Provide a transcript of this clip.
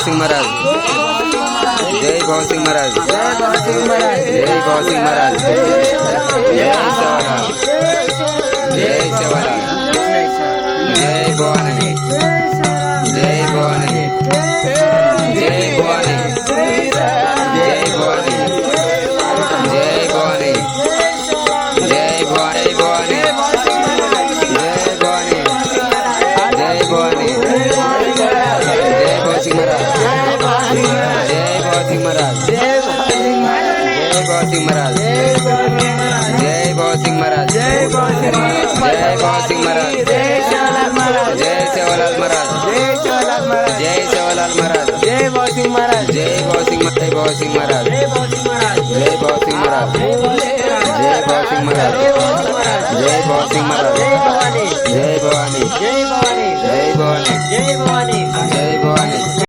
सिंह महाराज जय भव सिंह महाराज जय भव सिंह महाराज जय सेवालाल जय सेवालाल जय भवानी जय भवानी जय भवानी जय भवानी जय भवानी जय भवानी जय भवानी जय भवानी जय भव सिंह महाराज जय भव सिंह महाराज जय भव सिंह महाराज जय भव सिंह महाराज जय भव सिंह महाराज जय सेवालाल महाराज जय सेवालाल महाराज जय भव सिंह महाराज जय भव सिंह महाराज जय भव सिंह महाराज जय भव सिंह महाराज जय भव सिंह महाराज जय भवानी जय भवानी जय भवानी जय भवानी